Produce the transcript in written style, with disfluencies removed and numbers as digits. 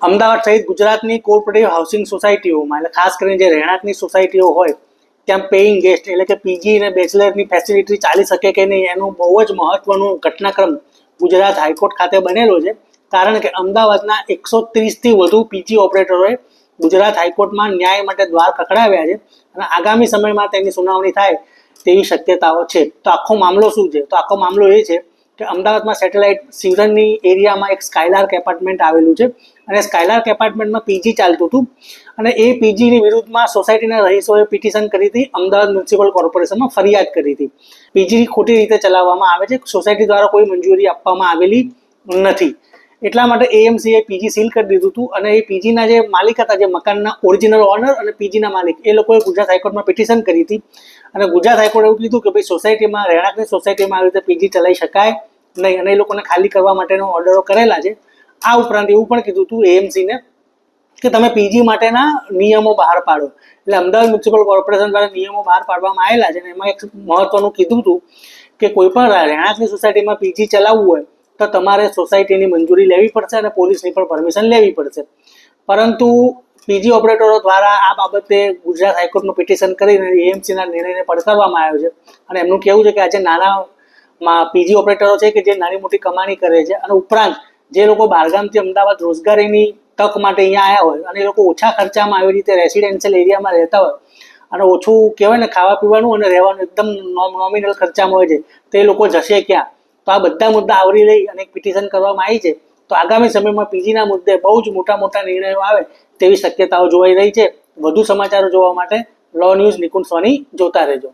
અમદાવાદ સહિત ગુજરાતની cooperative housing સોસાયટીઓમાં એટલે ખાસ કરીને જે રહેણાંકની સોસાયટીઓ હોય ત્યાં પેઇંગ ગેસ્ટ એટલે કે પીજી અને બેચલરની ફેસિલિટી ચાલી શકે કે નહીં એનું બહુ જ મહત્વનું ઘટનાક્રમ ગુજરાત હાઈકોર્ટ ખાતે બનેલો છે. કારણ કે અમદાવાદના 130થી વધુ પીજી ઓપરેટરોએ ગુજરાત હાઈકોર્ટમાં ન્યાય માટે દ્વાર ખખડાવ્યા છે અને આગામી સમયમાં તેની સુનાવણી થાય તેવી શક્યતાઓ છે. તો આખો મામલો શું છે? તો આખો મામલો એ છે કે અમદાવાદમાં સેટેલાઇટ સિવરનની એરિયામાં એક સ્કાયલાર્ક એપાર્ટમેન્ટ આવેલું છે અને સ્કાયલાર્ક એપાર્ટમેન્ટમાં પીજી ચાલતું હતું અને એ પીજીની વિરુદ્ધમાં સોસાયટીના રહીશોએ પિટિશન કરી હતી, અમદાવાદ મ્યુનિસિપલ કોર્પોરેશનમાં ફરિયાદ કરી હતી. પીજી ખોટી રીતે ચલાવવામાં આવે છે, સોસાયટી દ્વારા કોઈ મંજૂરી આપવામાં આવેલી નથી. એટલા માટે એએમસીએ પીજી સીલ કરી દીધું હતું અને એ પીજીના જે માલિક હતા, જે મકાનના ઓરિજિનલ ઓનર અને પીજીના માલિક, એ લોકોએ ગુજરાત હાઈકોર્ટમાં પિટિશન કરી હતી અને ગુજરાત હાઈકોર્ટે એવું કીધું કે ભાઈ સોસાયટીમાં, રહેણાંકની સોસાયટીમાં આવી રીતે પીજી ચલાવી શકાય નહીં અને એ લોકોને ખાલી કરવા માટેનો ઓર્ડરો કરેલા છે. આ ઉપરાંત એવું પણ કીધું હતું એએમસીને કે તમે પીજી માટેના નિયમો બહાર પાડો. એટલે અમદાવાદ મ્યુનિસિપલ કોર્પોરેશન દ્વારા નિયમો બહાર પાડવામાં આવેલા છે અને એમાં એક મહત્વનું કીધું હતું કે કોઈ પણ રહેણાંકની સોસાયટીમાં પીજી ચલાવવું હોય તો તમારે સોસાયટીની મંજૂરી લેવી પડશે અને પોલીસની પણ પરમિશન લેવી પડશે. પરંતુ પીજી ઓપરેટરો દ્વારા આ બાબતે ગુજરાત હાઈકોર્ટનું પિટિશન કરીને એએમસીના નિર્ણયને પડકારવામાં આવ્યો છે અને એમનું કહેવું છે કે આજે નાના પીજી ઓપરેટરો છે કે જે નાની મોટી કમાણી કરે છે અને ઉપરાંત જે લોકો બહારગામથી અમદાવાદ રોજગારીની તક માટે અહીંયા આવ્યા હોય અને એ લોકો ઓછા ખર્ચામાં આવી રીતે રેસિડેન્શિયલ એરિયામાં રહેતા હોય અને ઓછું કહેવાય ને ખાવા પીવાનું અને રહેવાનું એકદમ નોમિનલ ખર્ચામાં હોય છે, તો એ લોકો જશે ક્યાં? તો આ બધા મુદ્દા આવરી લઈ અને એક પિટિશન કરવામાં આવી છે. તો આગામી સમયમાં પીજીના મુદ્દે બહુ જ મોટા નિર્ણયો આવે તેવી શક્યતાઓ જોવાઈ રહી છે. વધુ સમાચારો જોવા માટે લો ન્યૂઝ નિકુંજ સોની જોતા રહેજો.